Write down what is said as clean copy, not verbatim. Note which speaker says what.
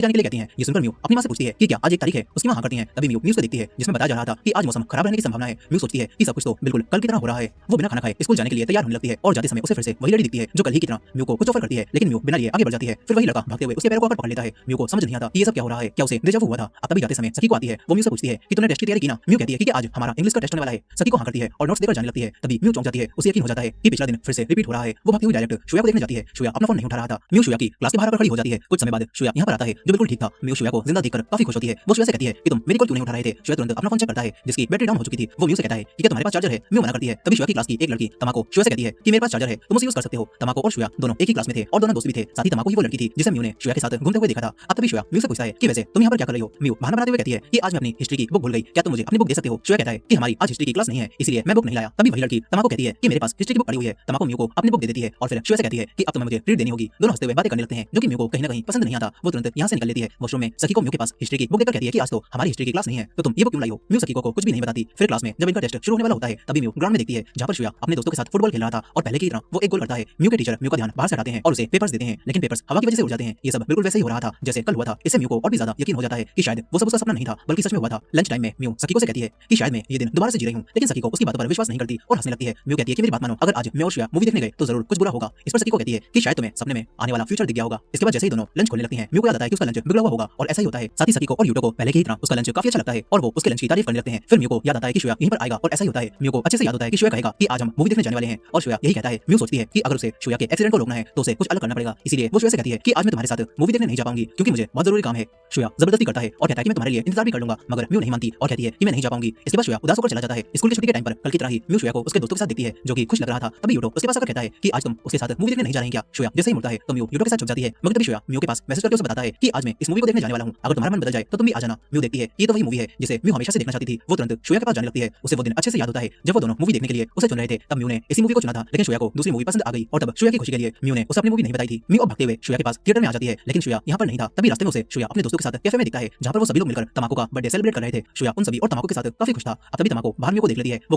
Speaker 1: जाने के लिए कहती हैं। ये सुनकर म्यू अपनी मां से पूछती है कि क्या आज एक तारीख है। उसकी मां हाँ करती है। तभी म्यू न्यूज़ को देखती है जिसमें बताया जा रहा था कि आज मौसम खराब रहने की संभावना है। म्यू सोचती है कि सब कुछ तो बिल्कुल कल की तरह हो रहा है। वो बिना खाना खाए स्कूल जाने के लिए तैयार होने लगती है और जाते समय उसे फिर से वही लड़की दिखती है जो कल ही की तरह म्यू को कुछ ऑफर करती है, लेकिन म्यू बिना लिए आगे बढ़ जाती है। फिर वही लड़का भागते हुए उसके पैरों को आकर पकड़ लेता है। म्यू को समझ नहीं आता कि ये सब क्या हो रहा है, क्या उसे डेजा वू हुआ था। अब तभी जाते समय सखी को आती है। वो म्यू से पूछती है कि तूने टेस्ट की तैयारी की ना। म्यू कहती है कि आज हमारा इंग्लिश का टेस्ट होने वाला है। सखी को हाँ करती है और नोट्स देकर जाने लगती है। तभी म्यू चौंक जाती है। उसे यकीन हो जाता है कि पिछला दिन फिर से रिपीट हो रहा है। वो भागती हुई डायरेक्ट श्रेया को देखने जाती है। श्रेया अपना फोन नहीं उठा रहा था। म्यू श्रेया की क्लास के बाहर खड़ी हो जाती है। कुछ समय बाद श्रेया यहाँ पर आता है जो बिल्कुल ठीक था। म्यू श्रेया को जिंदा देखकर काफी खुश होती है। वो श्रेया से कहती है कि तुम मेरी कॉल क्यों नहीं उठा रहे थे। श्रेया तुरंत अपना फोन चेक करता है जिसकी बैटरी डाउन हो चुकी थी। वो म्यू से कहता है कि क्या तुम्हारे पास चार्जर है। म्यू मना करती है। तभी श्रेया की क्लास की एक लड़की तमाको श्रेया से कहती है कि मेरे पास चार्जर है, तुम उसे यूज कर सकते हो। तमाको और श्रेया दोनों एक ही क्लास में थे और दोनों दोस्त भी थे। साथ ही तमाको ही वो लड़की थी जिसे म्यू ने श्रेया के साथ घूमते हुए देखा था। अब तभी श्रेया म्यू से पूछता है कि वैसे तुम यहाँ पर क्या कर रही हो। म्यू बहाना बनाते हुए कहती है कि आज मैं अपनी हिस्ट्री की बुक भूल गई, क्या तुम मुझे अपनी बुक दे सकते हो। श्रेया कहता है कि हमारी आज हिस्ट्री की क्लास नहीं है इसलिए मैं बुक नहीं लाया। तभी वही लड़की तमाको कहती है कि मेरे पास हिस्ट्री की बुक पड़ी हुई है। तमाको म्यू को अपनी बुक दे देती है और फिर श्रेया से कहती है कि अब तुम्हें मुझे ट्रीट देनी होगी। दोनों हंसते हुए बातें करने लगते हैं जो कि म्यू को कहीं ना कहीं पसंद नहीं आता। वो तुरंत यहाँ से निकल लेती है। वॉशरूम में सखी को म्यू के पास हिस्ट्री की बुक देकर कहती है कि आज तो हमारी हिस्ट्री की क्लास नहीं है तो तुम ये बुक क्यों लाई हो। म्यू सखी को कुछ भी नहीं बताती। फिर क्लास में जब इनका टेस्ट शुरू होने वाला होता है तभी म्यू ग्राउंड में देखती है जहाँ पर श्रेया अपने दोस्तों के साथ फुटबॉल खेल रहा था और पहले की तरह वो एक गोल करता है। म्यू के टीचर म्यू का ध्यान बाहर से हटाते हैं और उसे पेपर्स देते हैं, लेकिन पेपर्स हवा की वजह से उड़ जाते हैं। ये सब बिल्कुल वैसे ही हो रहा था जैसे कल हुआ था। इससे म्यू को और भी ज्यादा यकीन हो जाता है कि शायद वो सब उसका सपना नहीं था बल्कि सच में हुआ था। लंच टाइम में म्यू सखी को से कहती है कि शायद मैं ये दिन दोबारा से जी रही हूँ, लेकिन सखी को उसकी बातों पर विश्वास नहीं करती और हंसने लगती है। म्यू कहती है कि मेरी बात मानो, अगर आज मैं और श्रेया मूवी देखने गए तो जरूर कुछ बुरा होगा। इस पर सखी को कहती है कि शायद तुम्हें सपने में आने वाला फ्यूचर दिख गया होगा। इसके बाद जैसे ही दोनों लंच खोलने लगती हैं म्यू को याद आता है कि उसका लंच बिगड़ा हुआ होगा और ऐसा ही होता है। साथ ही सखी को और यूटो को पहले की तरह उसका लंच काफी अच्छा लगता है और वो उसके लंच की तारीफ करने लगते हैं। फिर म्यू को याद आता है कि श्रेया यहीं पर आएगा और ऐसा ही होता है। म्यू को अच्छे से याद होता है कि श्रेया कहेगा कि आज हम मूवी देखने जाने वाले हैं और श्रेया यही कहता है। म्यू सोचती है कि अगर उसे श्रेया के एक्सीडेंट को रोकना है तो उसे कुछ अलग करना पड़ेगा, इसलिए वो श्रेया से कहती है कि आज मैं तुम्हारे साथ मूवी देखने नहीं जा पाऊंगी क्योंकि मुझे बहुत जरूरी काम है। श्रेया जबरदस्ती करता है और कहता है कि मैं तुम्हारे लिए इंतजार भी कर लूंगा, मगर म्यू नहीं मानती और कहती है कि मैं नहीं जा पाऊंगी। इसके बाद श्रेया उदास होकर चला जाता है। स्कूल की छुट्टी के टाइम पर कल की तरह ही म्यू श्रेया को उसके दोस्तों के साथ देखती है जो कि खुश लग रहा था। तभी यूटो उसके पास आकर कहता है कि आज तुम उसके साथ मूवी देखने नहीं जा रही क्या। श्रेया जैसे ही मुड़ता है तो म्यू यूटो के साथ छुप जाती है, मगर तभी श्रेया म्यू के पास मैसेज करके उसे बताता है कि आज मैं इस मूवी को देखने जाने वाला हूं, अगर तुम्हारा मन बदल जाए तो तुम भी आ जाना। म्यू देखती है ये तो वही मूवी है जिसे म्यू हमेशा से देखना चाहती थी। वो तुरंत श्रेया के पास जाने लगती है। उसे वो दिन अच्छे से याद होता है जब वो दोनों मूवी देखने के लिए उसे चुन रहे थे। तब म्यू ने इसी मूवी को चुना था, लेकिन श्रेया को दूसरी मूवी पसंद आ गई और तब श्रेया की खुशी के लिए म्यू ने उसे अपनी मूवी नहीं बताई थी। म्यू अब भागते हुए श्रेया के पास थिएटर में आ जाती है, लेकिन श्रेया यहाँ पर नहीं था। तभी रास्ते में उसे श्रेया अपने दोस्तों के साथ कैफे में दिखता है जहाँ पर वो सभी लोग मिलकर तमाको का बर्थडे सेलिब्रेट कर रहे थे। श्रेया उन सभी और तमाको के साथ काफी खुश था। अब तभी तमाको बाहर म्यू को देख लेती है। वो